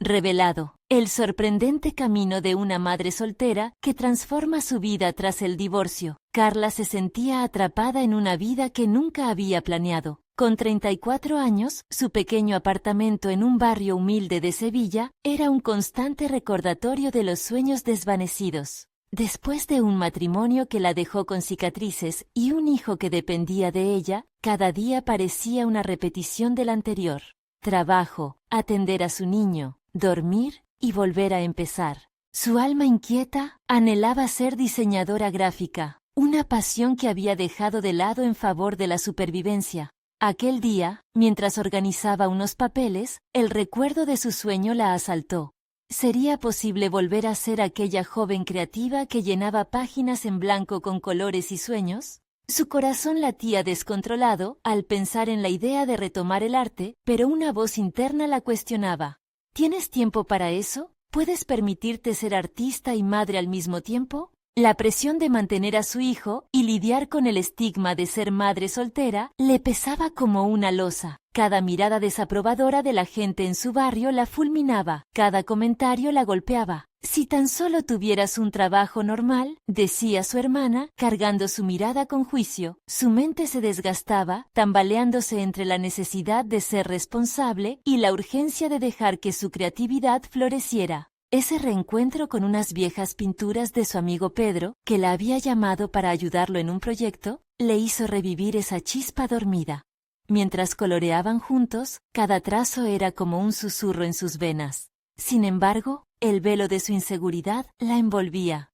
Revelado. El sorprendente camino de una madre soltera que transforma su vida tras el divorcio. Carla se sentía atrapada en una vida que nunca había planeado. Con 34 años, su pequeño apartamento en un barrio humilde de Sevilla era un constante recordatorio de los sueños desvanecidos. Después de un matrimonio que la dejó con cicatrices y un hijo que dependía de ella, cada día parecía una repetición del anterior. Trabajo, atender a su niño, dormir y volver a empezar. Su alma inquieta anhelaba ser diseñadora gráfica, una pasión que había dejado de lado en favor de la supervivencia. Aquel día, mientras organizaba unos papeles, el recuerdo de su sueño la asaltó. ¿Sería posible volver a ser aquella joven creativa que llenaba páginas en blanco con colores y sueños? Su corazón latía descontrolado al pensar en la idea de retomar el arte, pero una voz interna la cuestionaba. ¿Tienes tiempo para eso? ¿Puedes permitirte ser artista y madre al mismo tiempo? La presión de mantener a su hijo y lidiar con el estigma de ser madre soltera le pesaba como una losa. Cada mirada desaprobadora de la gente en su barrio la fulminaba, cada comentario la golpeaba. Si tan solo tuvieras un trabajo normal, decía su hermana, cargando su mirada con juicio. Su mente se desgastaba, tambaleándose entre la necesidad de ser responsable y la urgencia de dejar que su creatividad floreciera. Ese reencuentro con unas viejas pinturas de su amigo Pedro, que la había llamado para ayudarlo en un proyecto, le hizo revivir esa chispa dormida. Mientras coloreaban juntos, cada trazo era como un susurro en sus venas. Sin embargo, el velo de su inseguridad la envolvía.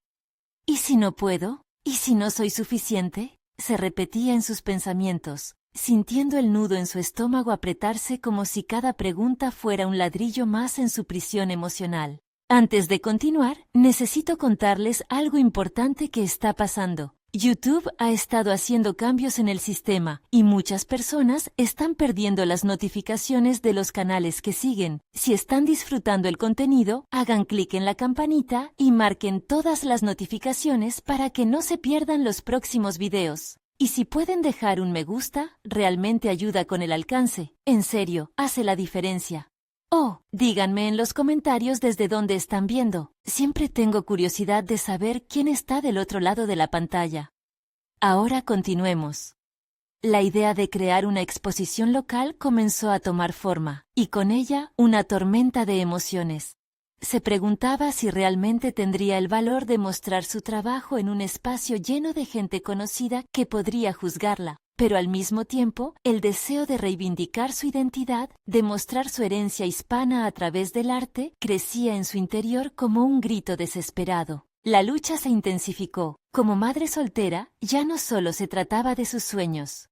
¿Y si no puedo? ¿Y si no soy suficiente? Se repetía en sus pensamientos, sintiendo el nudo en su estómago apretarse como si cada pregunta fuera un ladrillo más en su prisión emocional. Antes de continuar, necesito contarles algo importante que está pasando. YouTube ha estado haciendo cambios en el sistema y muchas personas están perdiendo las notificaciones de los canales que siguen. Si están disfrutando el contenido, hagan clic en la campanita y marquen todas las notificaciones para que no se pierdan los próximos videos. Y si pueden dejar un me gusta, realmente ayuda con el alcance. En serio, hace la diferencia. Oh, díganme en los comentarios desde dónde están viendo. Siempre tengo curiosidad de saber quién está del otro lado de la pantalla. Ahora continuemos. La idea de crear una exposición local comenzó a tomar forma, y con ella una tormenta de emociones. Se preguntaba si realmente tendría el valor de mostrar su trabajo en un espacio lleno de gente conocida que podría juzgarla. Pero al mismo tiempo, el deseo de reivindicar su identidad, de mostrar su herencia hispana a través del arte, crecía en su interior como un grito desesperado. La lucha se intensificó. Como madre soltera, ya no solo se trataba de sus sueños.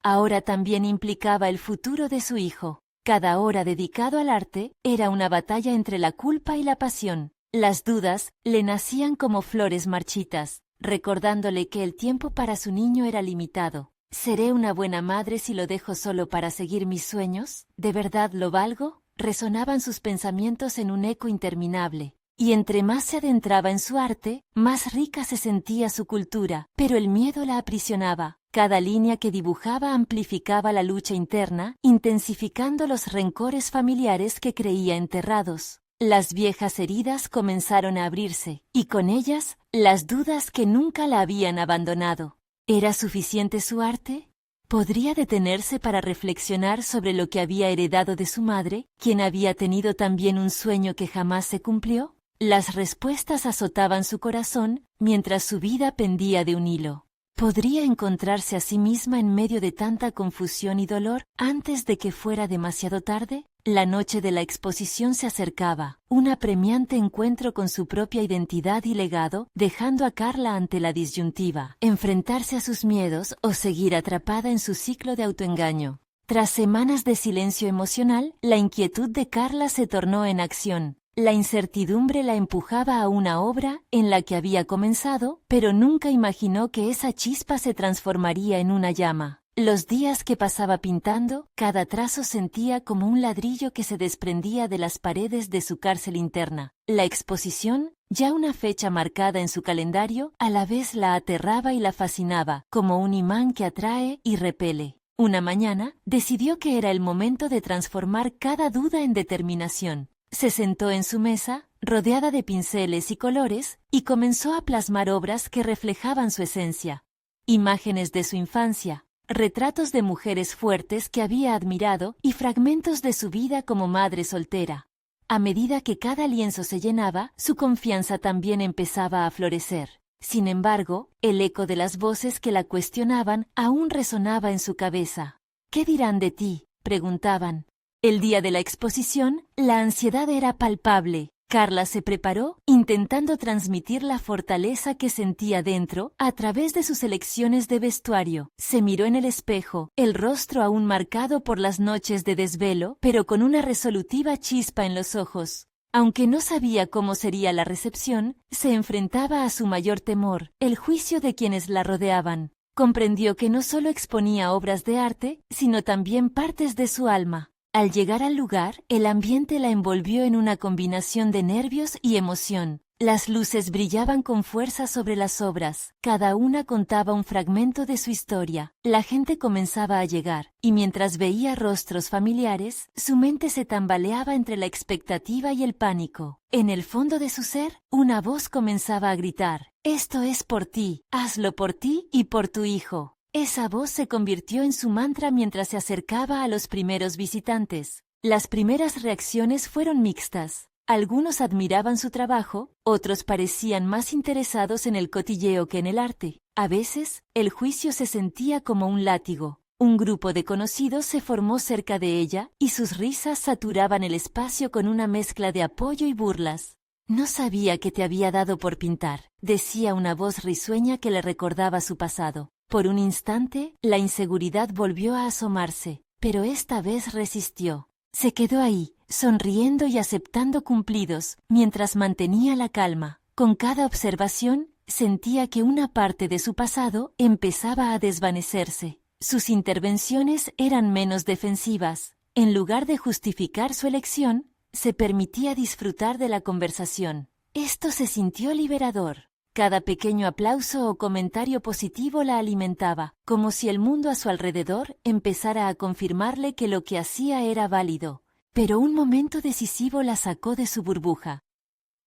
Ahora también implicaba el futuro de su hijo. Cada hora dedicado al arte era una batalla entre la culpa y la pasión. Las dudas le nacían como flores marchitas, recordándole que el tiempo para su niño era limitado. ¿Seré una buena madre si lo dejo solo para seguir mis sueños? ¿De verdad lo valgo? Resonaban sus pensamientos en un eco interminable. Y entre más se adentraba en su arte, más rica se sentía su cultura, pero el miedo la aprisionaba. Cada línea que dibujaba amplificaba la lucha interna, intensificando los rencores familiares que creía enterrados. Las viejas heridas comenzaron a abrirse, y con ellas, las dudas que nunca la habían abandonado. ¿Era suficiente su arte? ¿Podría detenerse para reflexionar sobre lo que había heredado de su madre, quien había tenido también un sueño que jamás se cumplió? Las respuestas azotaban su corazón mientras su vida pendía de un hilo. ¿Podría encontrarse a sí misma en medio de tanta confusión y dolor antes de que fuera demasiado tarde? La noche de la exposición se acercaba, un apremiante encuentro con su propia identidad y legado, dejando a Carla ante la disyuntiva, enfrentarse a sus miedos o seguir atrapada en su ciclo de autoengaño. Tras semanas de silencio emocional, la inquietud de Carla se tornó en acción. La incertidumbre la empujaba a una obra en la que había comenzado, pero nunca imaginó que esa chispa se transformaría en una llama. Los días que pasaba pintando, cada trazo sentía como un ladrillo que se desprendía de las paredes de su cárcel interna. La exposición, ya una fecha marcada en su calendario, a la vez la aterraba y la fascinaba, como un imán que atrae y repele. Una mañana, decidió que era el momento de transformar cada duda en determinación. Se sentó en su mesa, rodeada de pinceles y colores, y comenzó a plasmar obras que reflejaban su esencia. Imágenes de su infancia, retratos de mujeres fuertes que había admirado y fragmentos de su vida como madre soltera. A medida que cada lienzo se llenaba, su confianza también empezaba a florecer. Sin embargo, el eco de las voces que la cuestionaban aún resonaba en su cabeza. ¿Qué dirán de ti?, preguntaban. El día de la exposición, la ansiedad era palpable. Carla se preparó, intentando transmitir la fortaleza que sentía dentro a través de sus elecciones de vestuario. Se miró en el espejo, el rostro aún marcado por las noches de desvelo, pero con una resolutiva chispa en los ojos. Aunque no sabía cómo sería la recepción, se enfrentaba a su mayor temor, el juicio de quienes la rodeaban. Comprendió que no solo exponía obras de arte, sino también partes de su alma. Al llegar al lugar, el ambiente la envolvió en una combinación de nervios y emoción. Las luces brillaban con fuerza sobre las obras, cada una contaba un fragmento de su historia. La gente comenzaba a llegar, y mientras veía rostros familiares, su mente se tambaleaba entre la expectativa y el pánico. En el fondo de su ser, una voz comenzaba a gritar: «Esto es por ti, hazlo por ti y por tu hijo». Esa voz se convirtió en su mantra mientras se acercaba a los primeros visitantes. Las primeras reacciones fueron mixtas. Algunos admiraban su trabajo, otros parecían más interesados en el cotilleo que en el arte. A veces, el juicio se sentía como un látigo. Un grupo de conocidos se formó cerca de ella, y sus risas saturaban el espacio con una mezcla de apoyo y burlas. «No sabía que te había dado por pintar», decía una voz risueña que le recordaba su pasado. Por un instante, la inseguridad volvió a asomarse, pero esta vez resistió. Se quedó ahí, sonriendo y aceptando cumplidos, mientras mantenía la calma. Con cada observación, sentía que una parte de su pasado empezaba a desvanecerse. Sus intervenciones eran menos defensivas. En lugar de justificar su elección, se permitía disfrutar de la conversación. Esto se sintió liberador. Cada pequeño aplauso o comentario positivo la alimentaba, como si el mundo a su alrededor empezara a confirmarle que lo que hacía era válido. Pero un momento decisivo la sacó de su burbuja.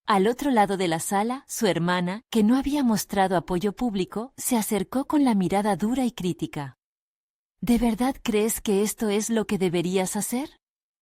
Al otro lado de la sala, su hermana, que no había mostrado apoyo público, se acercó con la mirada dura y crítica. ¿De verdad crees que esto es lo que deberías hacer?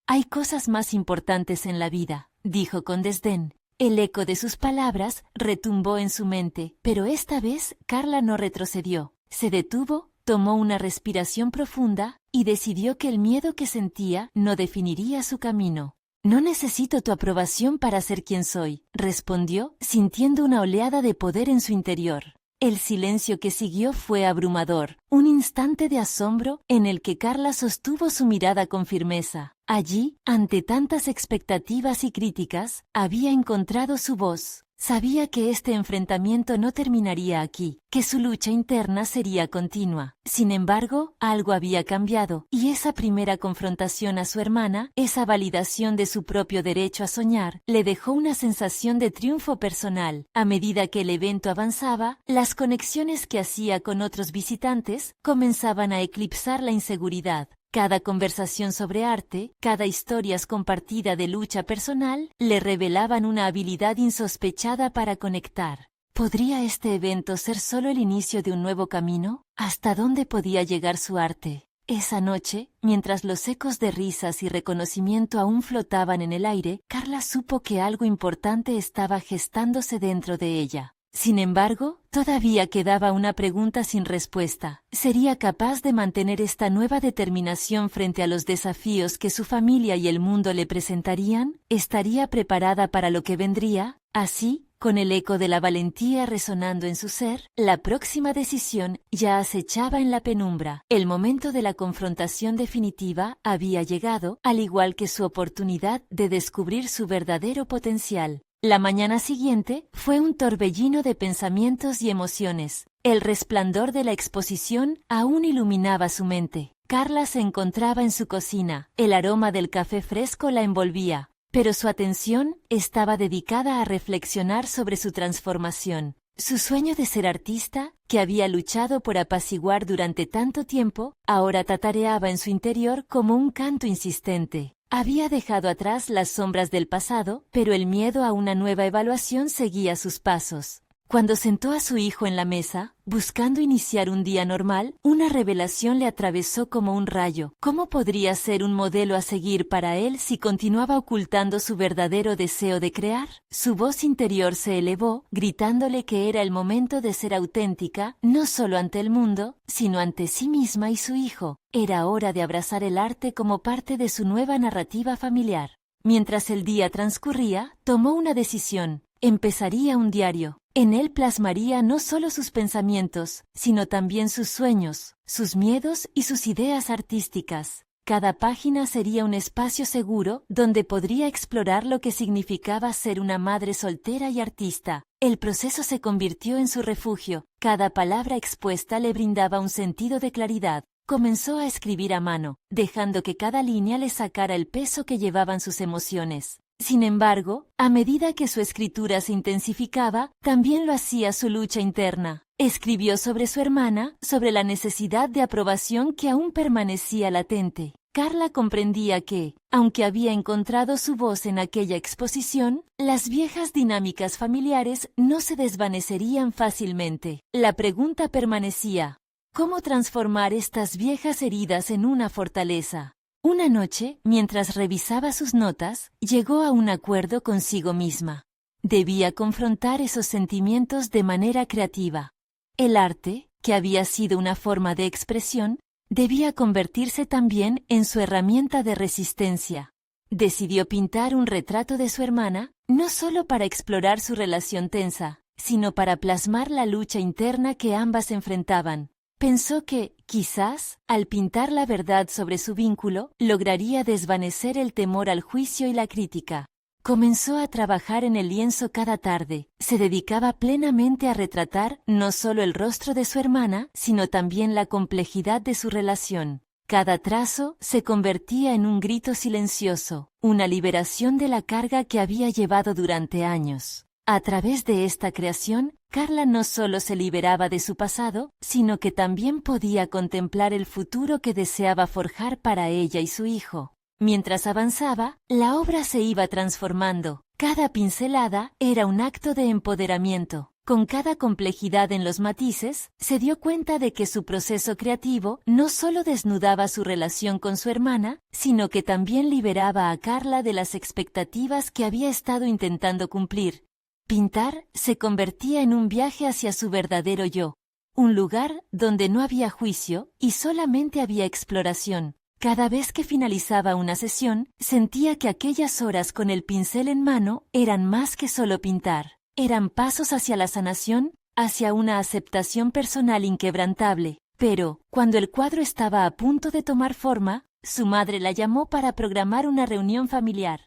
Hay cosas más importantes en la vida, dijo con desdén. El eco de sus palabras retumbó en su mente, pero esta vez Carla no retrocedió. Se detuvo, tomó una respiración profunda y decidió que el miedo que sentía no definiría su camino. «No necesito tu aprobación para ser quien soy», respondió, sintiendo una oleada de poder en su interior. El silencio que siguió fue abrumador, un instante de asombro en el que Carla sostuvo su mirada con firmeza. Allí, ante tantas expectativas y críticas, había encontrado su voz. Sabía que este enfrentamiento no terminaría aquí, que su lucha interna sería continua. Sin embargo, algo había cambiado, y esa primera confrontación a su hermana, esa validación de su propio derecho a soñar, le dejó una sensación de triunfo personal. A medida que el evento avanzaba, las conexiones que hacía con otros visitantes comenzaban a eclipsar la inseguridad. Cada conversación sobre arte, cada historia compartida de lucha personal, le revelaban una habilidad insospechada para conectar. ¿Podría este evento ser solo el inicio de un nuevo camino? ¿Hasta dónde podía llegar su arte? Esa noche, mientras los ecos de risas y reconocimiento aún flotaban en el aire, Carla supo que algo importante estaba gestándose dentro de ella. Sin embargo, todavía quedaba una pregunta sin respuesta. ¿Sería capaz de mantener esta nueva determinación frente a los desafíos que su familia y el mundo le presentarían? ¿Estaría preparada para lo que vendría? Así, con el eco de la valentía resonando en su ser, la próxima decisión ya acechaba en la penumbra. El momento de la confrontación definitiva había llegado, al igual que su oportunidad de descubrir su verdadero potencial. La mañana siguiente fue un torbellino de pensamientos y emociones. El resplandor de la exposición aún iluminaba su mente. Carla se encontraba en su cocina. El aroma del café fresco la envolvía, pero su atención estaba dedicada a reflexionar sobre su transformación. Su sueño de ser artista, que había luchado por apaciguar durante tanto tiempo, ahora tatareaba en su interior como un canto insistente. Había dejado atrás las sombras del pasado, pero el miedo a una nueva evaluación seguía sus pasos. Cuando sentó a su hijo en la mesa, buscando iniciar un día normal, una revelación le atravesó como un rayo. ¿Cómo podría ser un modelo a seguir para él si continuaba ocultando su verdadero deseo de crear? Su voz interior se elevó, gritándole que era el momento de ser auténtica, no solo ante el mundo, sino ante sí misma y su hijo. Era hora de abrazar el arte como parte de su nueva narrativa familiar. Mientras el día transcurría, tomó una decisión. Empezaría un diario. En él plasmaría no solo sus pensamientos, sino también sus sueños, sus miedos y sus ideas artísticas. Cada página sería un espacio seguro donde podría explorar lo que significaba ser una madre soltera y artista. El proceso se convirtió en su refugio. Cada palabra expuesta le brindaba un sentido de claridad. Comenzó a escribir a mano, dejando que cada línea le sacara el peso que llevaban sus emociones. Sin embargo, a medida que su escritura se intensificaba, también lo hacía su lucha interna. Escribió sobre su hermana, sobre la necesidad de aprobación que aún permanecía latente. Carla comprendía que, aunque había encontrado su voz en aquella exposición, las viejas dinámicas familiares no se desvanecerían fácilmente. La pregunta permanecía: ¿cómo transformar estas viejas heridas en una fortaleza? Una noche, mientras revisaba sus notas, llegó a un acuerdo consigo misma. Debía confrontar esos sentimientos de manera creativa. El arte, que había sido una forma de expresión, debía convertirse también en su herramienta de resistencia. Decidió pintar un retrato de su hermana, no solo para explorar su relación tensa, sino para plasmar la lucha interna que ambas enfrentaban. Pensó que, quizás, al pintar la verdad sobre su vínculo, lograría desvanecer el temor al juicio y la crítica. Comenzó a trabajar en el lienzo cada tarde. Se dedicaba plenamente a retratar no solo el rostro de su hermana, sino también la complejidad de su relación. Cada trazo se convertía en un grito silencioso, una liberación de la carga que había llevado durante años. A través de esta creación, Carla no solo se liberaba de su pasado, sino que también podía contemplar el futuro que deseaba forjar para ella y su hijo. Mientras avanzaba, la obra se iba transformando. Cada pincelada era un acto de empoderamiento. Con cada complejidad en los matices, se dio cuenta de que su proceso creativo no solo desnudaba su relación con su hermana, sino que también liberaba a Carla de las expectativas que había estado intentando cumplir. Pintar se convertía en un viaje hacia su verdadero yo, un lugar donde no había juicio y solamente había exploración. Cada vez que finalizaba una sesión, sentía que aquellas horas con el pincel en mano eran más que solo pintar. Eran pasos hacia la sanación, hacia una aceptación personal inquebrantable. Pero, cuando el cuadro estaba a punto de tomar forma, su madre la llamó para programar una reunión familiar.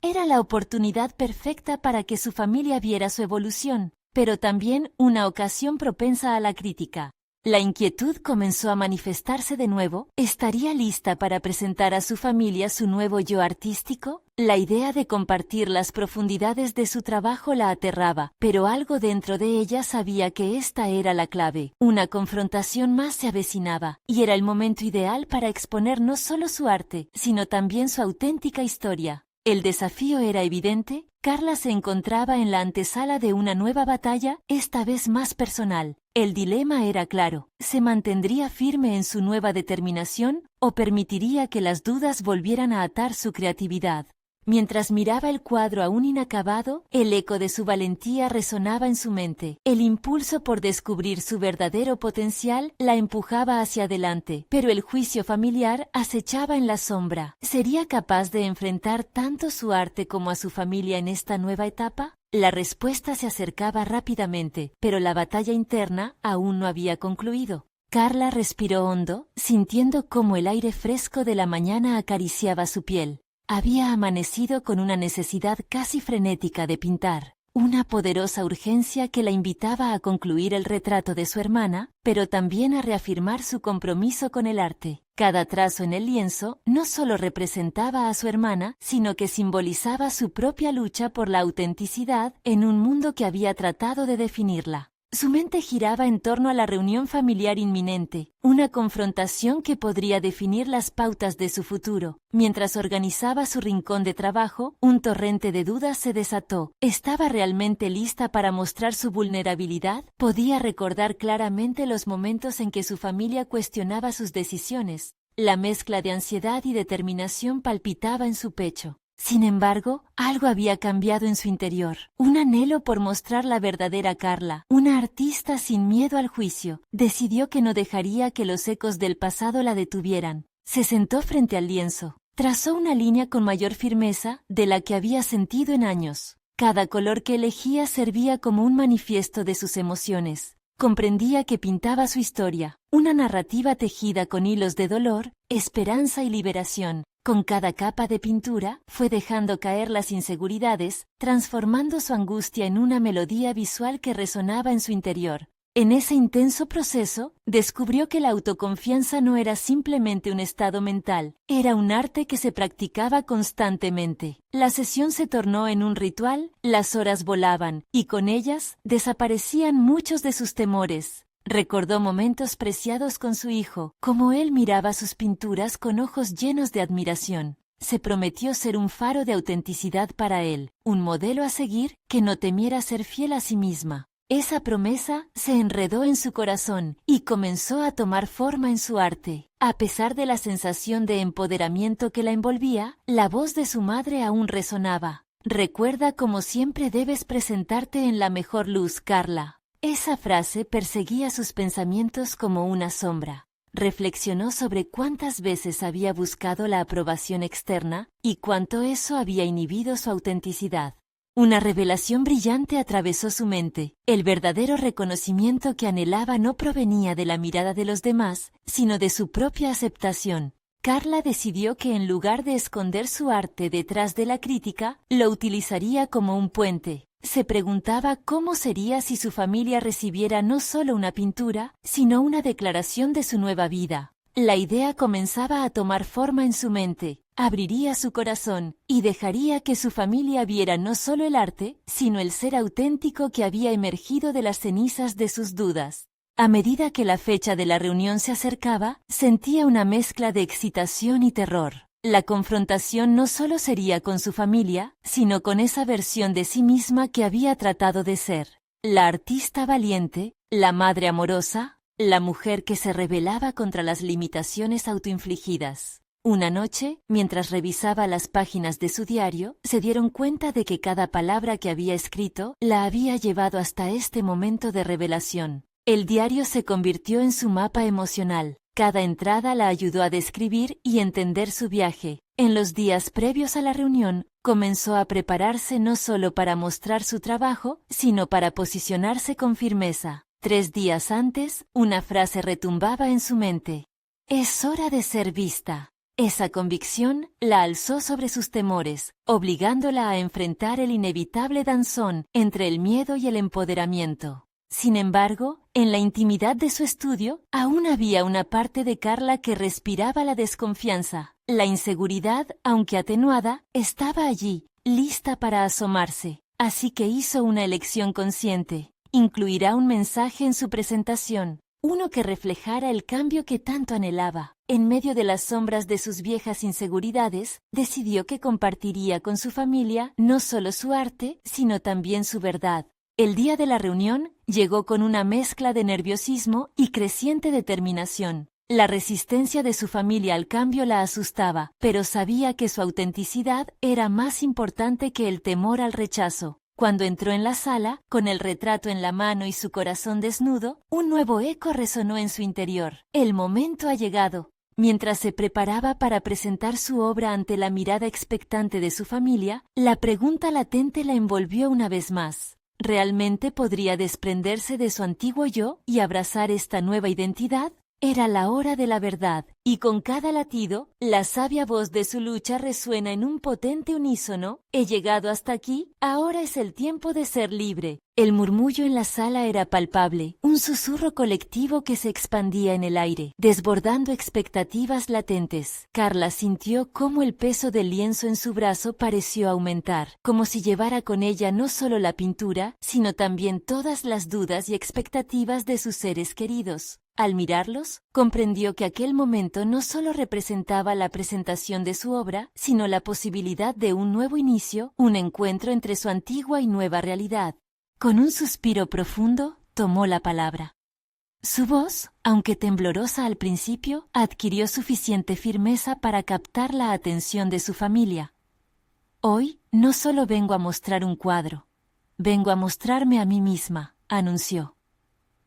Era la oportunidad perfecta para que su familia viera su evolución, pero también una ocasión propensa a la crítica. La inquietud comenzó a manifestarse de nuevo. ¿Estaría lista para presentar a su familia su nuevo yo artístico? La idea de compartir las profundidades de su trabajo la aterraba, pero algo dentro de ella sabía que esta era la clave. Una confrontación más se avecinaba, y era el momento ideal para exponer no solo su arte, sino también su auténtica historia. El desafío era evidente. Carla se encontraba en la antesala de una nueva batalla, esta vez más personal. El dilema era claro: ¿se mantendría firme en su nueva determinación o permitiría que las dudas volvieran a atar su creatividad? Mientras miraba el cuadro aún inacabado, el eco de su valentía resonaba en su mente. El impulso por descubrir su verdadero potencial la empujaba hacia adelante, pero el juicio familiar acechaba en la sombra. ¿Sería capaz de enfrentar tanto su arte como a su familia en esta nueva etapa? La respuesta se acercaba rápidamente, pero la batalla interna aún no había concluido. Carla respiró hondo, sintiendo cómo el aire fresco de la mañana acariciaba su piel. Había amanecido con una necesidad casi frenética de pintar, una poderosa urgencia que la invitaba a concluir el retrato de su hermana, pero también a reafirmar su compromiso con el arte. Cada trazo en el lienzo no solo representaba a su hermana, sino que simbolizaba su propia lucha por la autenticidad en un mundo que había tratado de definirla. Su mente giraba en torno a la reunión familiar inminente, una confrontación que podría definir las pautas de su futuro. Mientras organizaba su rincón de trabajo, un torrente de dudas se desató. ¿Estaba realmente lista para mostrar su vulnerabilidad? Podía recordar claramente los momentos en que su familia cuestionaba sus decisiones. La mezcla de ansiedad y determinación palpitaba en su pecho. Sin embargo, algo había cambiado en su interior. Un anhelo por mostrar la verdadera Carla, una artista sin miedo al juicio. Decidió que no dejaría que los ecos del pasado la detuvieran. Se sentó frente al lienzo. Trazó una línea con mayor firmeza de la que había sentido en años. Cada color que elegía servía como un manifiesto de sus emociones. Comprendía que pintaba su historia, una narrativa tejida con hilos de dolor, esperanza y liberación. Con cada capa de pintura, fue dejando caer las inseguridades, transformando su angustia en una melodía visual que resonaba en su interior. En ese intenso proceso, descubrió que la autoconfianza no era simplemente un estado mental, era un arte que se practicaba constantemente. La sesión se tornó en un ritual, las horas volaban, y con ellas, desaparecían muchos de sus temores. Recordó momentos preciados con su hijo, como él miraba sus pinturas con ojos llenos de admiración. Se prometió ser un faro de autenticidad para él, un modelo a seguir que no temiera ser fiel a sí misma. Esa promesa se enredó en su corazón y comenzó a tomar forma en su arte. A pesar de la sensación de empoderamiento que la envolvía, la voz de su madre aún resonaba. Recuerda como siempre debes presentarte en la mejor luz, Carla. Esa frase perseguía sus pensamientos como una sombra. Reflexionó sobre cuántas veces había buscado la aprobación externa y cuánto eso había inhibido su autenticidad. Una revelación brillante atravesó su mente. El verdadero reconocimiento que anhelaba no provenía de la mirada de los demás, sino de su propia aceptación. Carla decidió que en lugar de esconder su arte detrás de la crítica, lo utilizaría como un puente. Se preguntaba cómo sería si su familia recibiera no solo una pintura, sino una declaración de su nueva vida. La idea comenzaba a tomar forma en su mente, abriría su corazón y dejaría que su familia viera no solo el arte, sino el ser auténtico que había emergido de las cenizas de sus dudas. A medida que la fecha de la reunión se acercaba, sentía una mezcla de excitación y terror. La confrontación no solo sería con su familia, sino con esa versión de sí misma que había tratado de ser. La artista valiente, la madre amorosa, la mujer que se rebelaba contra las limitaciones autoinfligidas. Una noche, mientras revisaba las páginas de su diario, se dieron cuenta de que cada palabra que había escrito la había llevado hasta este momento de revelación. El diario se convirtió en su mapa emocional. Cada entrada la ayudó a describir y entender su viaje. En los días previos a la reunión, comenzó a prepararse no solo para mostrar su trabajo, sino para posicionarse con firmeza. 3 días antes, una frase retumbaba en su mente. Es hora de ser vista. Esa convicción la alzó sobre sus temores, obligándola a enfrentar el inevitable danzón entre el miedo y el empoderamiento. Sin embargo, en la intimidad de su estudio, aún había una parte de Carla que respiraba la desconfianza. La inseguridad, aunque atenuada, estaba allí, lista para asomarse. Así que hizo una elección consciente. Incluirá un mensaje en su presentación, uno que reflejara el cambio que tanto anhelaba. En medio de las sombras de sus viejas inseguridades, decidió que compartiría con su familia no solo su arte, sino también su verdad. El día de la reunión llegó con una mezcla de nerviosismo y creciente determinación. La resistencia de su familia al cambio la asustaba, pero sabía que su autenticidad era más importante que el temor al rechazo. Cuando entró en la sala, con el retrato en la mano y su corazón desnudo, un nuevo eco resonó en su interior. El momento ha llegado. Mientras se preparaba para presentar su obra ante la mirada expectante de su familia, la pregunta latente la envolvió una vez más. ¿Realmente podría desprenderse de su antiguo yo y abrazar esta nueva identidad? Era la hora de la verdad, y con cada latido, la sabia voz de su lucha resuena en un potente unísono. He llegado hasta aquí, ahora es el tiempo de ser libre. El murmullo en la sala era palpable, un susurro colectivo que se expandía en el aire, desbordando expectativas latentes. Carla sintió cómo el peso del lienzo en su brazo pareció aumentar, como si llevara con ella no solo la pintura, sino también todas las dudas y expectativas de sus seres queridos. Al mirarlos, comprendió que aquel momento no solo representaba la presentación de su obra, sino la posibilidad de un nuevo inicio, un encuentro entre su antigua y nueva realidad. Con un suspiro profundo, tomó la palabra. Su voz, aunque temblorosa al principio, adquirió suficiente firmeza para captar la atención de su familia. Hoy, no solo vengo a mostrar un cuadro, vengo a mostrarme a mí misma, anunció.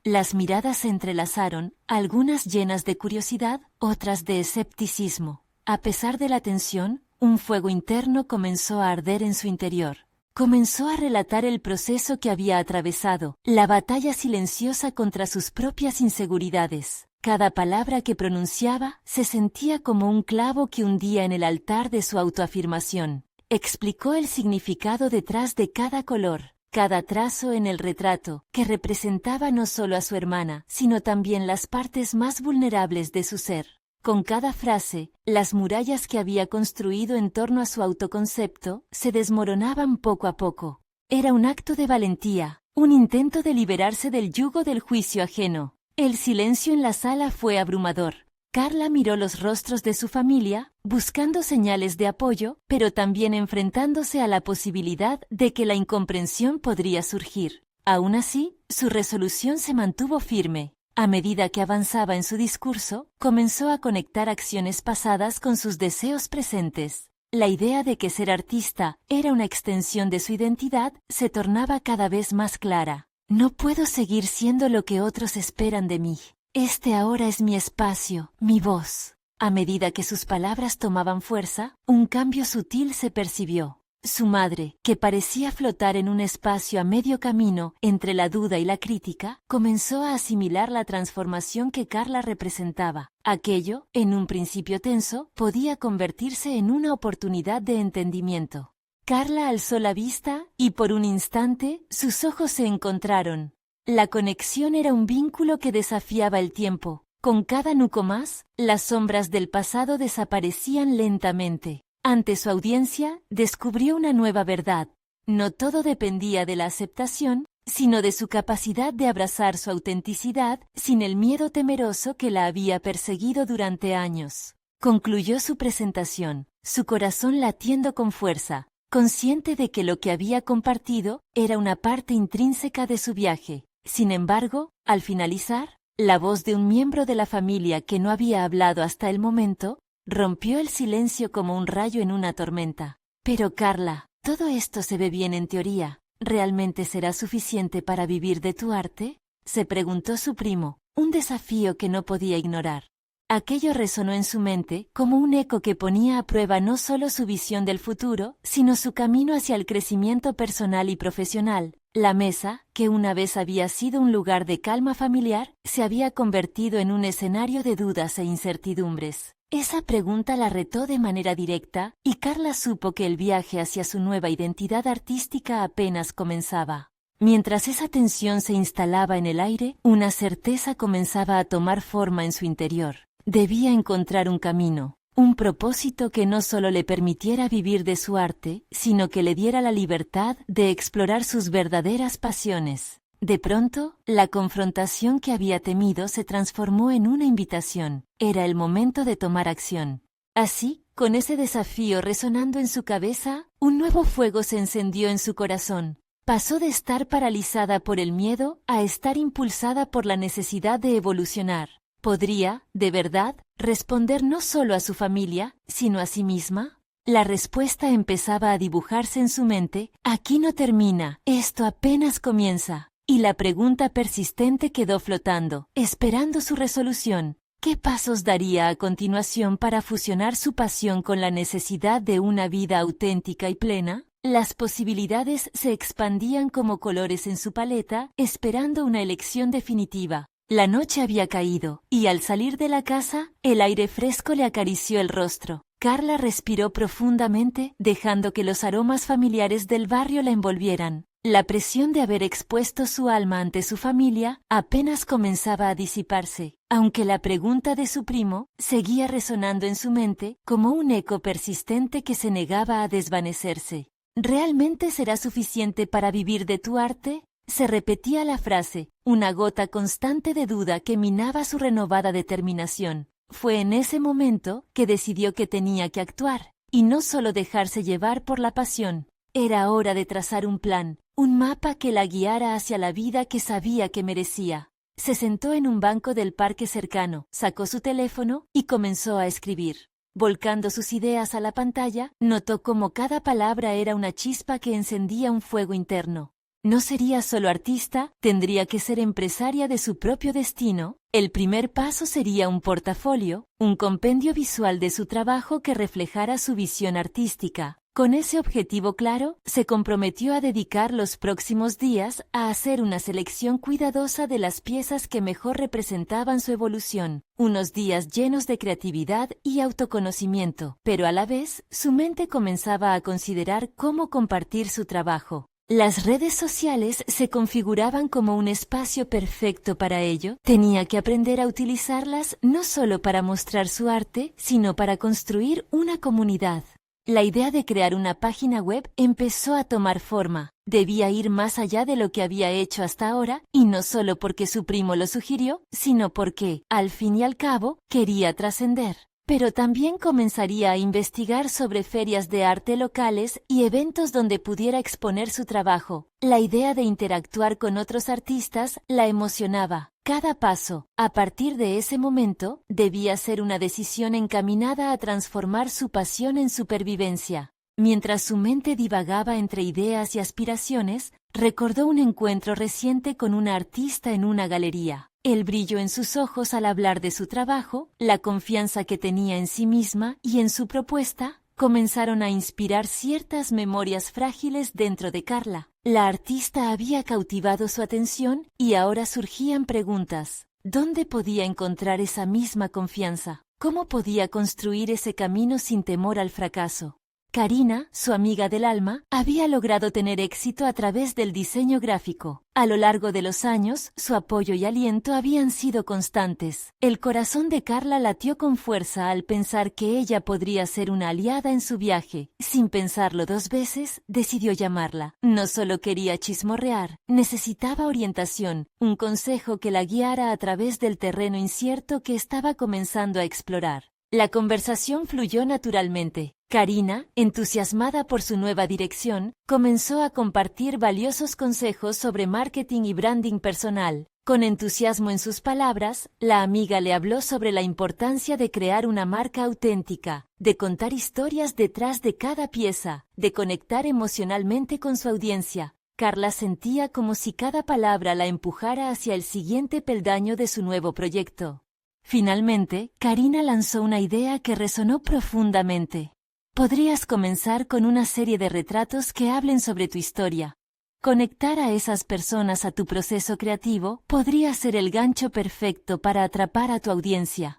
Las miradas se entrelazaron, algunas llenas de curiosidad, otras de escepticismo. A pesar de la tensión, un fuego interno comenzó a arder en su interior. Comenzó a relatar el proceso que había atravesado, la batalla silenciosa contra sus propias inseguridades. Cada palabra que pronunciaba se sentía como un clavo que hundía en el altar de su autoafirmación. Explicó el significado detrás de cada color, cada trazo en el retrato, que representaba no solo a su hermana, sino también las partes más vulnerables de su ser. Con cada frase, las murallas que había construido en torno a su autoconcepto se desmoronaban poco a poco. Era un acto de valentía, un intento de liberarse del yugo del juicio ajeno. El silencio en la sala fue abrumador. Carla miró los rostros de su familia, buscando señales de apoyo, pero también enfrentándose a la posibilidad de que la incomprensión podría surgir. Aún así, su resolución se mantuvo firme. A medida que avanzaba en su discurso, comenzó a conectar acciones pasadas con sus deseos presentes. La idea de que ser artista era una extensión de su identidad se tornaba cada vez más clara. No puedo seguir siendo lo que otros esperan de mí. Este ahora es mi espacio, mi voz. A medida que sus palabras tomaban fuerza, un cambio sutil se percibió. Su madre, que parecía flotar en un espacio a medio camino entre la duda y la crítica, comenzó a asimilar la transformación que Carla representaba. Aquello, en un principio tenso, podía convertirse en una oportunidad de entendimiento. Carla alzó la vista y por un instante sus ojos se encontraron. La conexión era un vínculo que desafiaba el tiempo. Con cada nuco más, las sombras del pasado desaparecían lentamente. Ante su audiencia, descubrió una nueva verdad. No todo dependía de la aceptación, sino de su capacidad de abrazar su autenticidad sin el miedo temeroso que la había perseguido durante años. Concluyó su presentación, su corazón latiendo con fuerza, consciente de que lo que había compartido era una parte intrínseca de su viaje. Sin embargo, al finalizar, la voz de un miembro de la familia que no había hablado hasta el momento, rompió el silencio como un rayo en una tormenta. Pero Carla, todo esto se ve bien en teoría. ¿Realmente será suficiente para vivir de tu arte?, se preguntó su primo, un desafío que no podía ignorar. Aquello resonó en su mente como un eco que ponía a prueba no solo su visión del futuro, sino su camino hacia el crecimiento personal y profesional. La mesa, que una vez había sido un lugar de calma familiar, se había convertido en un escenario de dudas e incertidumbres. Esa pregunta la retó de manera directa, y Carla supo que el viaje hacia su nueva identidad artística apenas comenzaba. Mientras esa tensión se instalaba en el aire, una certeza comenzaba a tomar forma en su interior. Debía encontrar un camino, un propósito que no solo le permitiera vivir de su arte, sino que le diera la libertad de explorar sus verdaderas pasiones. De pronto, la confrontación que había temido se transformó en una invitación. Era el momento de tomar acción. Así, con ese desafío resonando en su cabeza, un nuevo fuego se encendió en su corazón. Pasó de estar paralizada por el miedo a estar impulsada por la necesidad de evolucionar. ¿Podría, de verdad, responder no solo a su familia, sino a sí misma? La respuesta empezaba a dibujarse en su mente. Aquí no termina, esto apenas comienza. Y la pregunta persistente quedó flotando, esperando su resolución. ¿Qué pasos daría a continuación para fusionar su pasión con la necesidad de una vida auténtica y plena? Las posibilidades se expandían como colores en su paleta, esperando una elección definitiva. La noche había caído, y al salir de la casa, el aire fresco le acarició el rostro. Carla respiró profundamente, dejando que los aromas familiares del barrio la envolvieran. La presión de haber expuesto su alma ante su familia apenas comenzaba a disiparse, aunque la pregunta de su primo seguía resonando en su mente como un eco persistente que se negaba a desvanecerse. ¿Realmente será suficiente para vivir de tu arte? Se repetía la frase, una gota constante de duda que minaba su renovada determinación. Fue en ese momento que decidió que tenía que actuar, y no solo dejarse llevar por la pasión. Era hora de trazar un plan, un mapa que la guiara hacia la vida que sabía que merecía. Se sentó en un banco del parque cercano, sacó su teléfono y comenzó a escribir. Volcando sus ideas a la pantalla, notó cómo cada palabra era una chispa que encendía un fuego interno. No sería solo artista, tendría que ser empresaria de su propio destino. El primer paso sería un portafolio, un compendio visual de su trabajo que reflejara su visión artística. Con ese objetivo claro, se comprometió a dedicar los próximos días a hacer una selección cuidadosa de las piezas que mejor representaban su evolución. Unos días llenos de creatividad y autoconocimiento, pero a la vez, su mente comenzaba a considerar cómo compartir su trabajo. Las redes sociales se configuraban como un espacio perfecto para ello. Tenía que aprender a utilizarlas no solo para mostrar su arte, sino para construir una comunidad. La idea de crear una página web empezó a tomar forma. Debía ir más allá de lo que había hecho hasta ahora, y no solo porque su primo lo sugirió, sino porque, al fin y al cabo, quería trascender. Pero también comenzaría a investigar sobre ferias de arte locales y eventos donde pudiera exponer su trabajo. La idea de interactuar con otros artistas la emocionaba. Cada paso, a partir de ese momento, debía ser una decisión encaminada a transformar su pasión en supervivencia. Mientras su mente divagaba entre ideas y aspiraciones, recordó un encuentro reciente con una artista en una galería. El brillo en sus ojos al hablar de su trabajo, la confianza que tenía en sí misma y en su propuesta, comenzaron a inspirar ciertas memorias frágiles dentro de Carla. La artista había cautivado su atención y ahora surgían preguntas. ¿Dónde podía encontrar esa misma confianza? ¿Cómo podía construir ese camino sin temor al fracaso? Karina, su amiga del alma, había logrado tener éxito a través del diseño gráfico. A lo largo de los años, su apoyo y aliento habían sido constantes. El corazón de Carla latió con fuerza al pensar que ella podría ser una aliada en su viaje. Sin pensarlo dos veces, decidió llamarla. No solo quería chismorrear, necesitaba orientación, un consejo que la guiara a través del terreno incierto que estaba comenzando a explorar. La conversación fluyó naturalmente. Karina, entusiasmada por su nueva dirección, comenzó a compartir valiosos consejos sobre marketing y branding personal. Con entusiasmo en sus palabras, la amiga le habló sobre la importancia de crear una marca auténtica, de contar historias detrás de cada pieza, de conectar emocionalmente con su audiencia. Carla sentía como si cada palabra la empujara hacia el siguiente peldaño de su nuevo proyecto. Finalmente, Karina lanzó una idea que resonó profundamente. Podrías comenzar con una serie de retratos que hablen sobre tu historia. Conectar a esas personas a tu proceso creativo podría ser el gancho perfecto para atrapar a tu audiencia.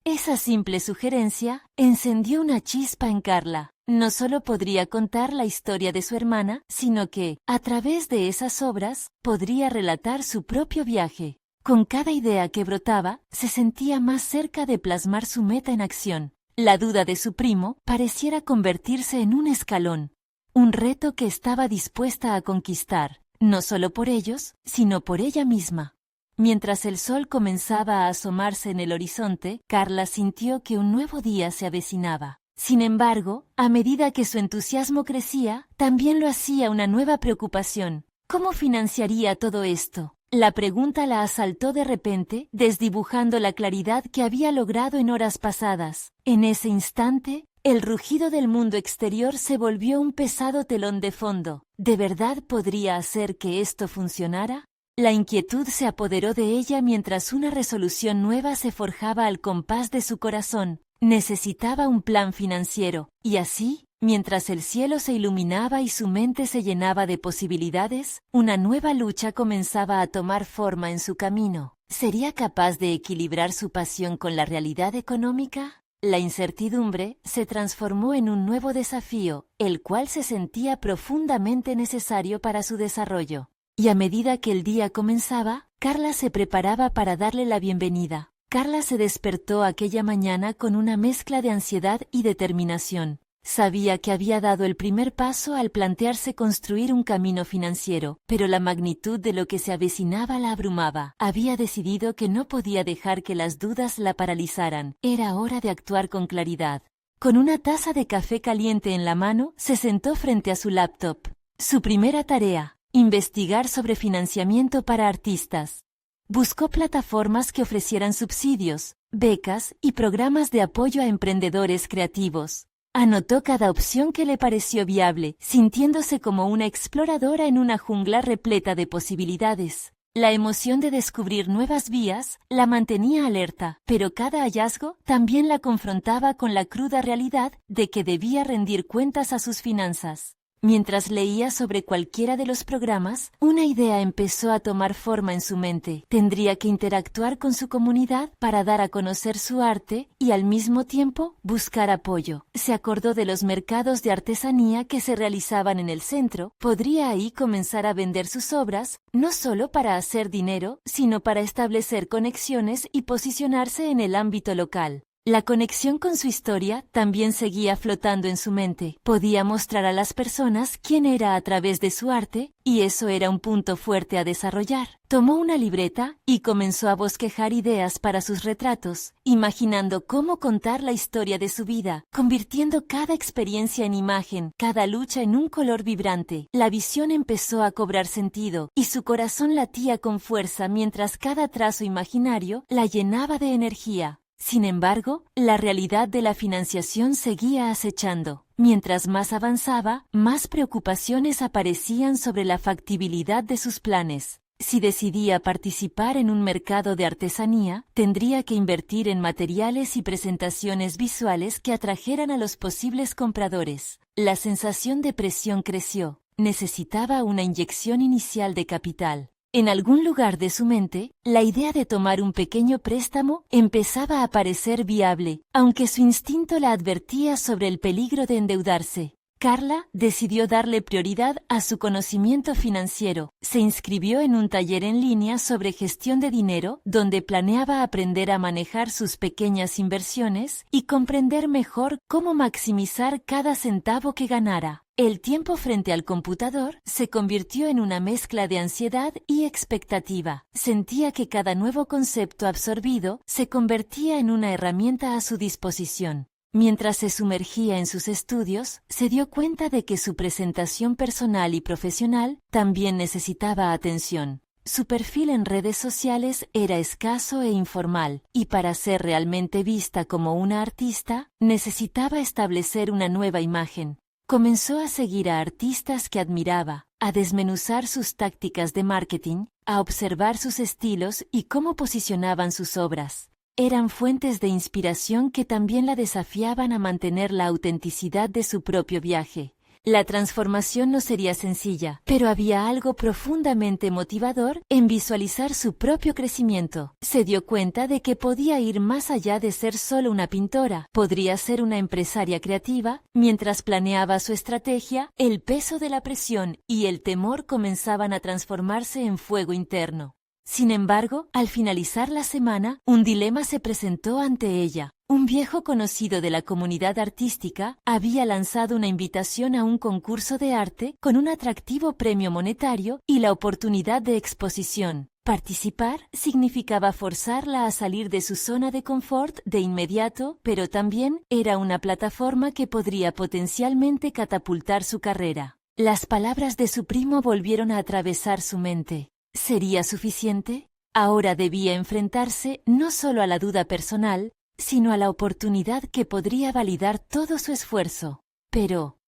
Esa simple sugerencia encendió una chispa en Carla. No solo podría contar la historia de su hermana, sino que, a través de esas obras, podría relatar su propio viaje. Con cada idea que brotaba, se sentía más cerca de plasmar su meta en acción. La duda de su primo pareciera convertirse en un escalón, un reto que estaba dispuesta a conquistar, no solo por ellos, sino por ella misma. Mientras el sol comenzaba a asomarse en el horizonte, Carla sintió que un nuevo día se avecinaba. Sin embargo, a medida que su entusiasmo crecía, también lo hacía una nueva preocupación. ¿Cómo financiaría todo esto? La pregunta la asaltó de repente, desdibujando la claridad que había logrado en horas pasadas. En ese instante, el rugido del mundo exterior se volvió un pesado telón de fondo. ¿De verdad podría hacer que esto funcionara? La inquietud se apoderó de ella mientras una resolución nueva se forjaba al compás de su corazón. Necesitaba un plan financiero, y así, Mientras el cielo se iluminaba y su mente se llenaba de posibilidades, una nueva lucha comenzaba a tomar forma en su camino. ¿Sería capaz de equilibrar su pasión con la realidad económica? La incertidumbre se transformó en un nuevo desafío, el cual se sentía profundamente necesario para su desarrollo. Y a medida que el día comenzaba, Carla se preparaba para darle la bienvenida. Carla se despertó aquella mañana con una mezcla de ansiedad y determinación. Sabía que había dado el primer paso al plantearse construir un camino financiero, pero la magnitud de lo que se avecinaba la abrumaba. Había decidido que no podía dejar que las dudas la paralizaran. Era hora de actuar con claridad. Con una taza de café caliente en la mano, se sentó frente a su laptop. Su primera tarea: investigar sobre financiamiento para artistas. Buscó plataformas que ofrecieran subsidios, becas y programas de apoyo a emprendedores creativos. Anotó cada opción que le pareció viable, sintiéndose como una exploradora en una jungla repleta de posibilidades. La emoción de descubrir nuevas vías la mantenía alerta, pero cada hallazgo también la confrontaba con la cruda realidad de que debía rendir cuentas a sus finanzas. Mientras leía sobre cualquiera de los programas, una idea empezó a tomar forma en su mente. Tendría que interactuar con su comunidad para dar a conocer su arte y al mismo tiempo buscar apoyo. Se acordó de los mercados de artesanía que se realizaban en el centro. Podría ahí comenzar a vender sus obras, no solo para hacer dinero, sino para establecer conexiones y posicionarse en el ámbito local. La conexión con su historia también seguía flotando en su mente. Podía mostrar a las personas quién era a través de su arte, y eso era un punto fuerte a desarrollar. Tomó una libreta y comenzó a bosquejar ideas para sus retratos, imaginando cómo contar la historia de su vida, convirtiendo cada experiencia en imagen, cada lucha en un color vibrante. La visión empezó a cobrar sentido, y su corazón latía con fuerza mientras cada trazo imaginario la llenaba de energía. Sin embargo, la realidad de la financiación seguía acechando. Mientras más avanzaba, más preocupaciones aparecían sobre la factibilidad de sus planes. Si decidía participar en un mercado de artesanía, tendría que invertir en materiales y presentaciones visuales que atrajeran a los posibles compradores. La sensación de presión creció. Necesitaba una inyección inicial de capital. En algún lugar de su mente, la idea de tomar un pequeño préstamo empezaba a parecer viable, aunque su instinto la advertía sobre el peligro de endeudarse. Carla decidió darle prioridad a su conocimiento financiero. Se inscribió en un taller en línea sobre gestión de dinero, donde planeaba aprender a manejar sus pequeñas inversiones y comprender mejor cómo maximizar cada centavo que ganara. El tiempo frente al computador se convirtió en una mezcla de ansiedad y expectativa. Sentía que cada nuevo concepto absorbido se convertía en una herramienta a su disposición. Mientras se sumergía en sus estudios, se dio cuenta de que su presentación personal y profesional también necesitaba atención. Su perfil en redes sociales era escaso e informal, y para ser realmente vista como una artista, necesitaba establecer una nueva imagen. Comenzó a seguir a artistas que admiraba, a desmenuzar sus tácticas de marketing, a observar sus estilos y cómo posicionaban sus obras. Eran fuentes de inspiración que también la desafiaban a mantener la autenticidad de su propio viaje. La transformación no sería sencilla, pero había algo profundamente motivador en visualizar su propio crecimiento. Se dio cuenta de que podía ir más allá de ser solo una pintora. Podría ser una empresaria creativa. Mientras planeaba su estrategia, el peso de la presión y el temor comenzaban a transformarse en fuego interno. Sin embargo, al finalizar la semana, un dilema se presentó ante ella. Un viejo conocido de la comunidad artística había lanzado una invitación a un concurso de arte con un atractivo premio monetario y la oportunidad de exposición. Participar significaba forzarla a salir de su zona de confort de inmediato, pero también era una plataforma que podría potencialmente catapultar su carrera. Las palabras de su primo volvieron a atravesar su mente. ¿Sería suficiente? Ahora debía enfrentarse no solo a la duda personal, sino a la oportunidad que podría validar todo su esfuerzo. Pero,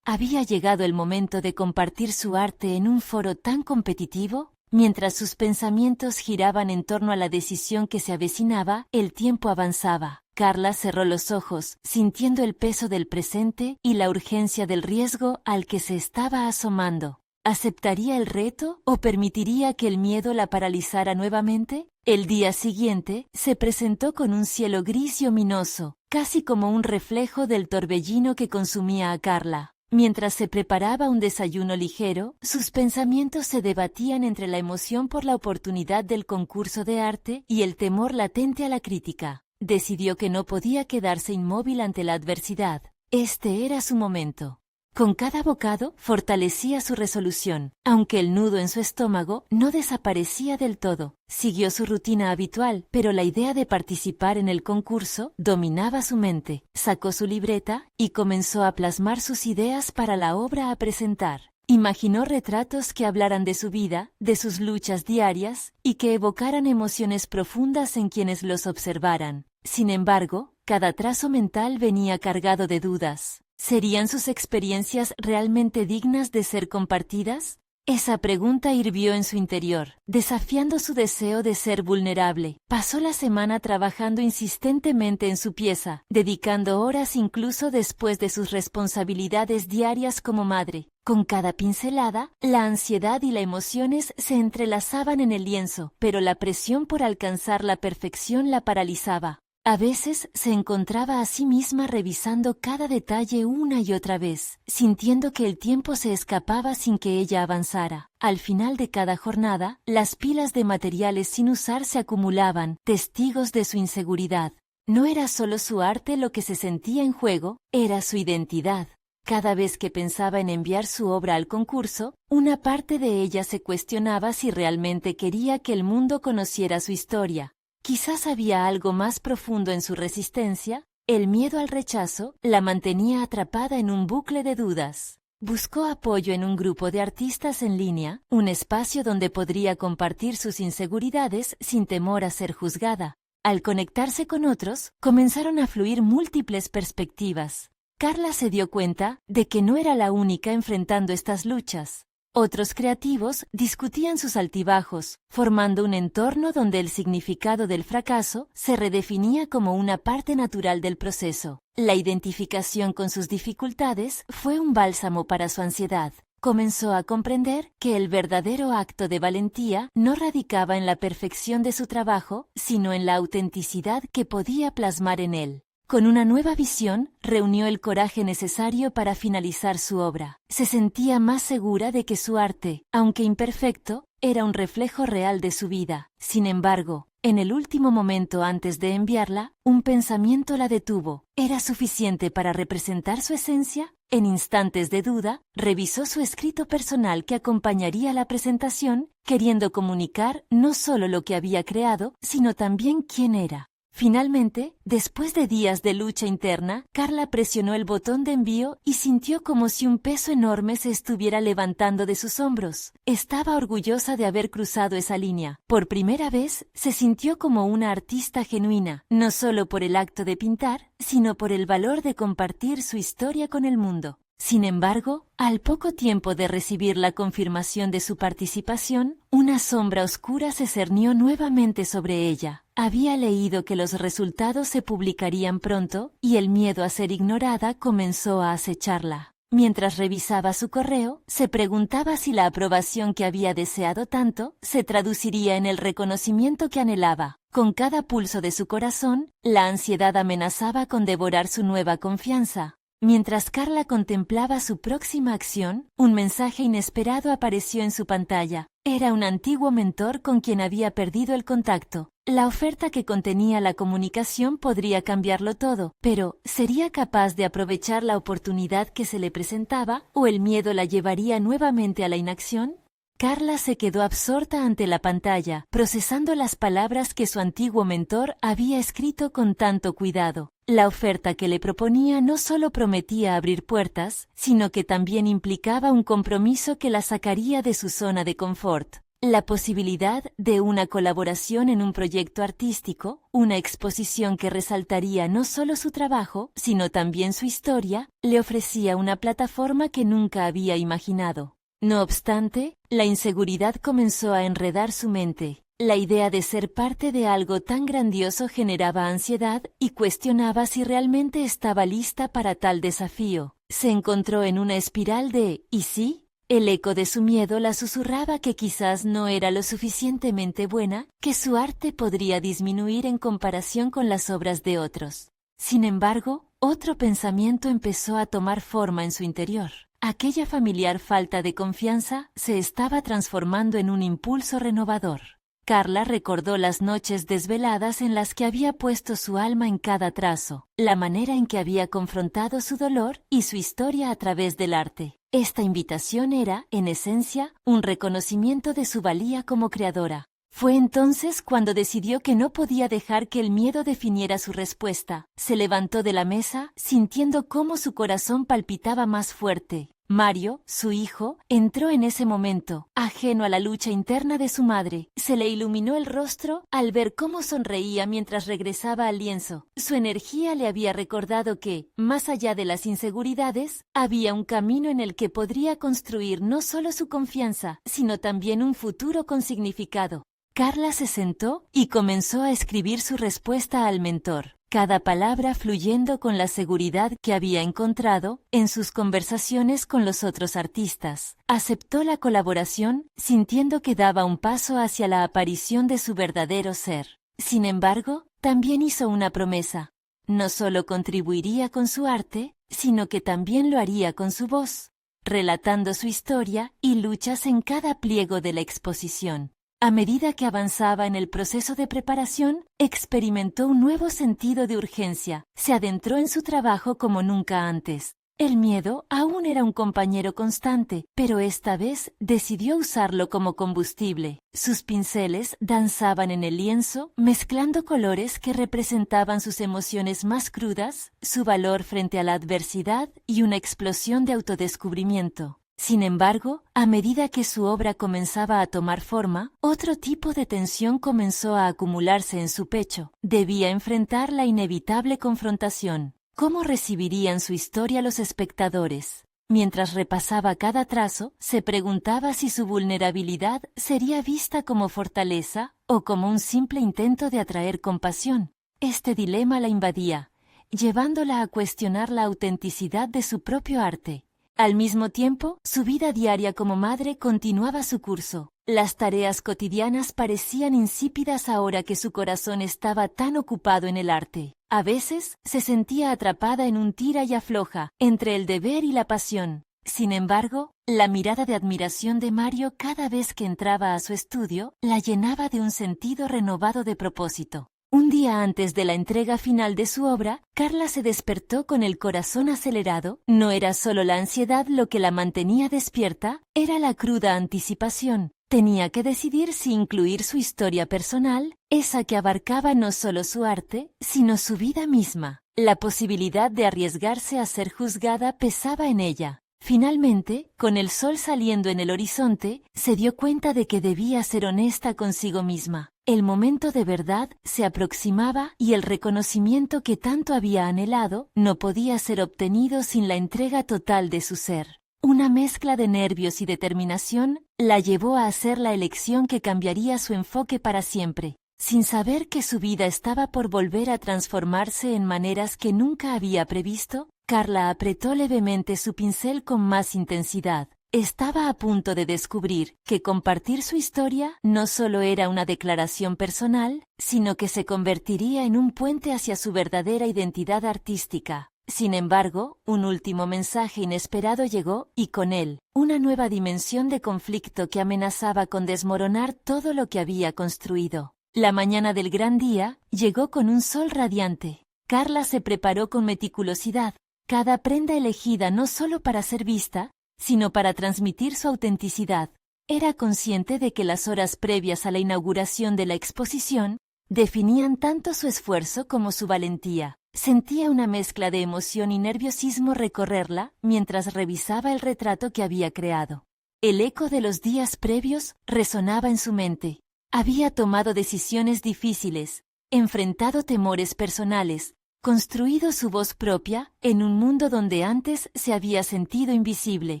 ¿había llegado el momento de compartir su arte en un foro tan competitivo? Mientras sus pensamientos giraban en torno a la decisión que se avecinaba, el tiempo avanzaba. Carla cerró los ojos, sintiendo el peso del presente y la urgencia del riesgo al que se estaba asomando. ¿Aceptaría el reto o permitiría que el miedo la paralizara nuevamente? El día siguiente se presentó con un cielo gris y ominoso, casi como un reflejo del torbellino que consumía a Carla. Mientras se preparaba un desayuno ligero, sus pensamientos se debatían entre la emoción por la oportunidad del concurso de arte y el temor latente a la crítica. Decidió que no podía quedarse inmóvil ante la adversidad. Este era su momento. Con cada bocado fortalecía su resolución, aunque el nudo en su estómago no desaparecía del todo. Siguió su rutina habitual, pero la idea de participar en el concurso dominaba su mente. Sacó su libreta y comenzó a plasmar sus ideas para la obra a presentar. Imaginó retratos que hablaran de su vida, de sus luchas diarias, y que evocaran emociones profundas en quienes los observaran. Sin embargo, cada trazo mental venía cargado de dudas. ¿Serían sus experiencias realmente dignas de ser compartidas? Esa pregunta hirvió en su interior, desafiando su deseo de ser vulnerable. Pasó la semana trabajando insistentemente en su pieza, dedicando horas incluso después de sus responsabilidades diarias como madre. Con cada pincelada, la ansiedad y las emociones se entrelazaban en el lienzo, pero la presión por alcanzar la perfección la paralizaba. A veces se encontraba a sí misma revisando cada detalle una y otra vez, sintiendo que el tiempo se escapaba sin que ella avanzara. Al final de cada jornada, las pilas de materiales sin usar se acumulaban, testigos de su inseguridad. No era solo su arte lo que se sentía en juego, era su identidad. Cada vez que pensaba en enviar su obra al concurso, una parte de ella se cuestionaba si realmente quería que el mundo conociera su historia. Quizás había algo más profundo en su resistencia. El miedo al rechazo la mantenía atrapada en un bucle de dudas. Buscó apoyo en un grupo de artistas en línea, un espacio donde podría compartir sus inseguridades sin temor a ser juzgada. Al conectarse con otros, comenzaron a fluir múltiples perspectivas. Carla se dio cuenta de que no era la única enfrentando estas luchas. Otros creativos discutían sus altibajos, formando un entorno donde el significado del fracaso se redefinía como una parte natural del proceso. La identificación con sus dificultades fue un bálsamo para su ansiedad. Comenzó a comprender que el verdadero acto de valentía no radicaba en la perfección de su trabajo, sino en la autenticidad que podía plasmar en él. Con una nueva visión, reunió el coraje necesario para finalizar su obra. Se sentía más segura de que su arte, aunque imperfecto, era un reflejo real de su vida. Sin embargo, en el último momento antes de enviarla, un pensamiento la detuvo. ¿Era suficiente para representar su esencia? En instantes de duda, revisó su escrito personal que acompañaría la presentación, queriendo comunicar no solo lo que había creado, sino también quién era. Finalmente, después de días de lucha interna, Carla presionó el botón de envío y sintió como si un peso enorme se estuviera levantando de sus hombros. Estaba orgullosa de haber cruzado esa línea. Por primera vez, se sintió como una artista genuina, no solo por el acto de pintar, sino por el valor de compartir su historia con el mundo. Sin embargo, al poco tiempo de recibir la confirmación de su participación, una sombra oscura se cernió nuevamente sobre ella. Había leído que los resultados se publicarían pronto, y el miedo a ser ignorada comenzó a acecharla. Mientras revisaba su correo, se preguntaba si la aprobación que había deseado tanto se traduciría en el reconocimiento que anhelaba. Con cada pulso de su corazón, la ansiedad amenazaba con devorar su nueva confianza. Mientras Carla contemplaba su próxima acción, un mensaje inesperado apareció en su pantalla. Era un antiguo mentor con quien había perdido el contacto. La oferta que contenía la comunicación podría cambiarlo todo, pero ¿sería capaz de aprovechar la oportunidad que se le presentaba o el miedo la llevaría nuevamente a la inacción? Carla se quedó absorta ante la pantalla, procesando las palabras que su antiguo mentor había escrito con tanto cuidado. La oferta que le proponía no solo prometía abrir puertas, sino que también implicaba un compromiso que la sacaría de su zona de confort. La posibilidad de una colaboración en un proyecto artístico, una exposición que resaltaría no solo su trabajo, sino también su historia, le ofrecía una plataforma que nunca había imaginado. No obstante, la inseguridad comenzó a enredar su mente. La idea de ser parte de algo tan grandioso generaba ansiedad y cuestionaba si realmente estaba lista para tal desafío. Se encontró en una espiral de ¿y sí? El eco de su miedo la susurraba que quizás no era lo suficientemente buena, que su arte podría disminuir en comparación con las obras de otros. Sin embargo, otro pensamiento empezó a tomar forma en su interior. Aquella familiar falta de confianza se estaba transformando en un impulso renovador. Carla recordó las noches desveladas en las que había puesto su alma en cada trazo, la manera en que había confrontado su dolor y su historia a través del arte. Esta invitación era, en esencia, un reconocimiento de su valía como creadora. Fue entonces cuando decidió que no podía dejar que el miedo definiera su respuesta. Se levantó de la mesa, sintiendo cómo su corazón palpitaba más fuerte. Mario, su hijo, entró en ese momento, ajeno a la lucha interna de su madre. Se le iluminó el rostro al ver cómo sonreía mientras regresaba al lienzo. Su energía le había recordado que, más allá de las inseguridades, había un camino en el que podría construir no solo su confianza, sino también un futuro con significado. Carla se sentó y comenzó a escribir su respuesta al mentor, cada palabra fluyendo con la seguridad que había encontrado en sus conversaciones con los otros artistas. Aceptó la colaboración, sintiendo que daba un paso hacia la aparición de su verdadero ser. Sin embargo, también hizo una promesa. No solo contribuiría con su arte, sino que también lo haría con su voz, relatando su historia y luchas en cada pliego de la exposición. A medida que avanzaba en el proceso de preparación, experimentó un nuevo sentido de urgencia. Se adentró en su trabajo como nunca antes. El miedo aún era un compañero constante, pero esta vez decidió usarlo como combustible. Sus pinceles danzaban en el lienzo, mezclando colores que representaban sus emociones más crudas, su valor frente a la adversidad y una explosión de autodescubrimiento. Sin embargo, a medida que su obra comenzaba a tomar forma, otro tipo de tensión comenzó a acumularse en su pecho. Debía enfrentar la inevitable confrontación. ¿Cómo recibirían su historia los espectadores? Mientras repasaba cada trazo, se preguntaba si su vulnerabilidad sería vista como fortaleza o como un simple intento de atraer compasión. Este dilema la invadía, llevándola a cuestionar la autenticidad de su propio arte. Al mismo tiempo, su vida diaria como madre continuaba su curso. Las tareas cotidianas parecían insípidas ahora que su corazón estaba tan ocupado en el arte. A veces, se sentía atrapada en un tira y afloja, entre el deber y la pasión. Sin embargo, la mirada de admiración de Mario cada vez que entraba a su estudio la llenaba de un sentido renovado de propósito. Un día antes de la entrega final de su obra, Carla se despertó con el corazón acelerado. No era solo la ansiedad lo que la mantenía despierta, era la cruda anticipación. Tenía que decidir si incluir su historia personal, esa que abarcaba no solo su arte, sino su vida misma. La posibilidad de arriesgarse a ser juzgada pesaba en ella. Finalmente, con el sol saliendo en el horizonte, se dio cuenta de que debía ser honesta consigo misma. El momento de verdad se aproximaba y el reconocimiento que tanto había anhelado no podía ser obtenido sin la entrega total de su ser. Una mezcla de nervios y determinación la llevó a hacer la elección que cambiaría su enfoque para siempre. Sin saber que su vida estaba por volver a transformarse en maneras que nunca había previsto, Carla apretó levemente su pincel con más intensidad. Estaba a punto de descubrir que compartir su historia no solo era una declaración personal, sino que se convertiría en un puente hacia su verdadera identidad artística. Sin embargo, un último mensaje inesperado llegó, y con él, una nueva dimensión de conflicto que amenazaba con desmoronar todo lo que había construido. La mañana del gran día llegó con un sol radiante. Carla se preparó con meticulosidad, cada prenda elegida no solo para ser vista, sino para transmitir su autenticidad. Era consciente de que las horas previas a la inauguración de la exposición definían tanto su esfuerzo como su valentía. Sentía una mezcla de emoción y nerviosismo recorrerla mientras revisaba el retrato que había creado. El eco de los días previos resonaba en su mente. Había tomado decisiones difíciles, enfrentado temores personales, construido su voz propia en un mundo donde antes se había sentido invisible.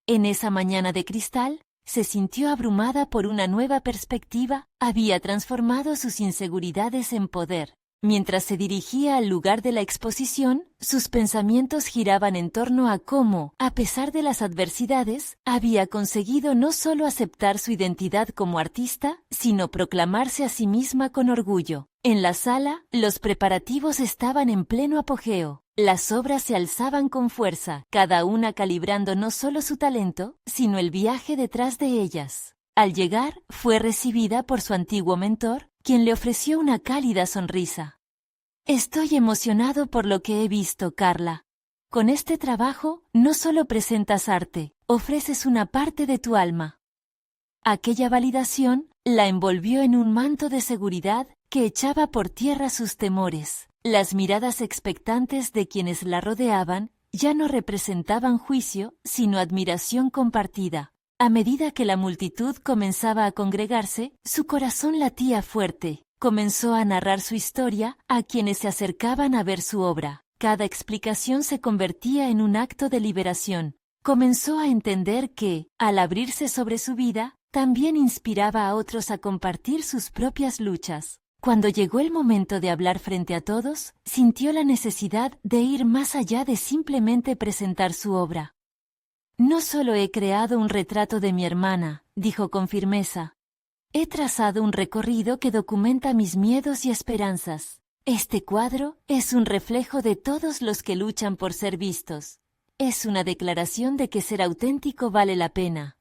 En esa mañana de cristal, se sintió abrumada por una nueva perspectiva, había transformado sus inseguridades en poder. Mientras se dirigía al lugar de la exposición, sus pensamientos giraban en torno a cómo, a pesar de las adversidades, había conseguido no solo aceptar su identidad como artista, sino proclamarse a sí misma con orgullo. En la sala, los preparativos estaban en pleno apogeo. Las obras se alzaban con fuerza, cada una calibrando no solo su talento, sino el viaje detrás de ellas. Al llegar, fue recibida por su antiguo mentor, quien le ofreció una cálida sonrisa. Estoy emocionado por lo que he visto, Carla. Con este trabajo, no solo presentas arte, ofreces una parte de tu alma. Aquella validación la envolvió en un manto de seguridad que echaba por tierra sus temores. Las miradas expectantes de quienes la rodeaban ya no representaban juicio, sino admiración compartida. A medida que la multitud comenzaba a congregarse, su corazón latía fuerte. Comenzó a narrar su historia a quienes se acercaban a ver su obra. Cada explicación se convertía en un acto de liberación. Comenzó a entender que, al abrirse sobre su vida, también inspiraba a otros a compartir sus propias luchas. Cuando llegó el momento de hablar frente a todos, sintió la necesidad de ir más allá de simplemente presentar su obra. No solo he creado un retrato de mi hermana, dijo con firmeza. He trazado un recorrido que documenta mis miedos y esperanzas. Este cuadro es un reflejo de todos los que luchan por ser vistos. Es una declaración de que ser auténtico vale la pena.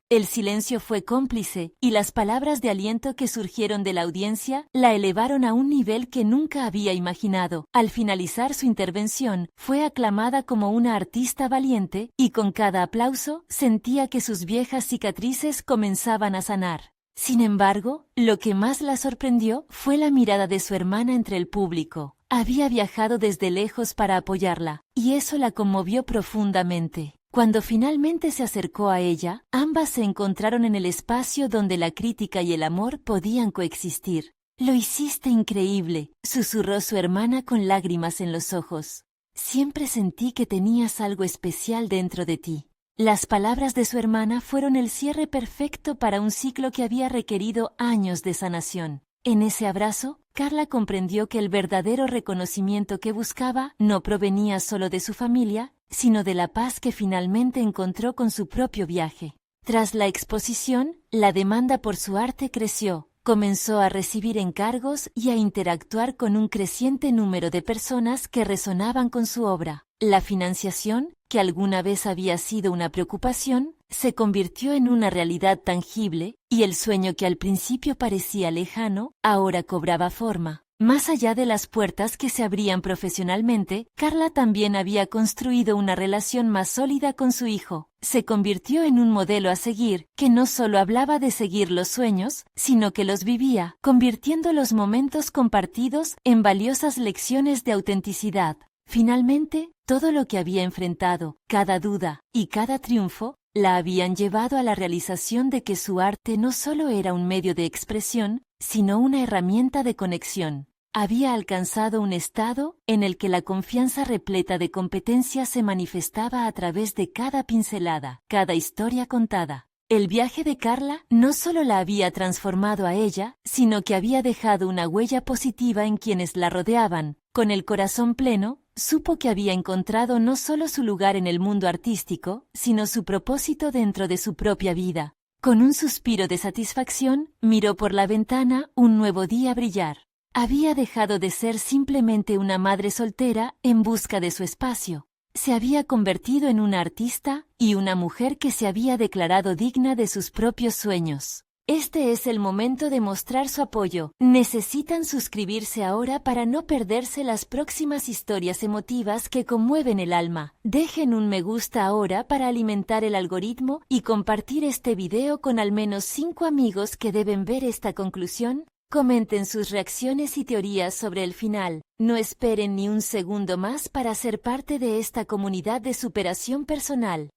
El silencio fue cómplice, y las palabras de aliento que surgieron de la audiencia la elevaron a un nivel que nunca había imaginado. Al finalizar su intervención, fue aclamada como una artista valiente, y con cada aplauso sentía que sus viejas cicatrices comenzaban a sanar. Sin embargo, lo que más la sorprendió fue la mirada de su hermana entre el público. Había viajado desde lejos para apoyarla, y eso la conmovió profundamente. Cuando finalmente se acercó a ella, ambas se encontraron en el espacio donde la crítica y el amor podían coexistir. «Lo hiciste increíble», susurró su hermana con lágrimas en los ojos. «Siempre sentí que tenías algo especial dentro de ti». Las palabras de su hermana fueron el cierre perfecto para un ciclo que había requerido años de sanación. En ese abrazo, Carla comprendió que el verdadero reconocimiento que buscaba no provenía solo de su familia, sino de la paz que finalmente encontró con su propio viaje. Tras la exposición, la demanda por su arte creció, comenzó a recibir encargos y a interactuar con un creciente número de personas que resonaban con su obra. La financiación, que alguna vez había sido una preocupación, se convirtió en una realidad tangible, y el sueño que al principio parecía lejano, ahora cobraba forma. Más allá de las puertas que se abrían profesionalmente, Carla también había construido una relación más sólida con su hijo. Se convirtió en un modelo a seguir, que no solo hablaba de seguir los sueños, sino que los vivía, convirtiendo los momentos compartidos en valiosas lecciones de autenticidad. Finalmente, todo lo que había enfrentado, cada duda y cada triunfo, la habían llevado a la realización de que su arte no solo era un medio de expresión, sino una herramienta de conexión. Había alcanzado un estado en el que la confianza repleta de competencia se manifestaba a través de cada pincelada, cada historia contada. El viaje de Carla no solo la había transformado a ella, sino que había dejado una huella positiva en quienes la rodeaban. Con el corazón pleno, supo que había encontrado no solo su lugar en el mundo artístico, sino su propósito dentro de su propia vida. Con un suspiro de satisfacción, miró por la ventana un nuevo día brillar. Había dejado de ser simplemente una madre soltera en busca de su espacio. Se había convertido en una artista y una mujer que se había declarado digna de sus propios sueños. Este es el momento de mostrar su apoyo. Necesitan suscribirse ahora para no perderse las próximas historias emotivas que conmueven el alma. Dejen un me gusta ahora para alimentar el algoritmo y compartir este video con al menos 5 amigos que deben ver esta conclusión. Comenten sus reacciones y teorías sobre el final. No esperen ni un segundo más para ser parte de esta comunidad de superación personal.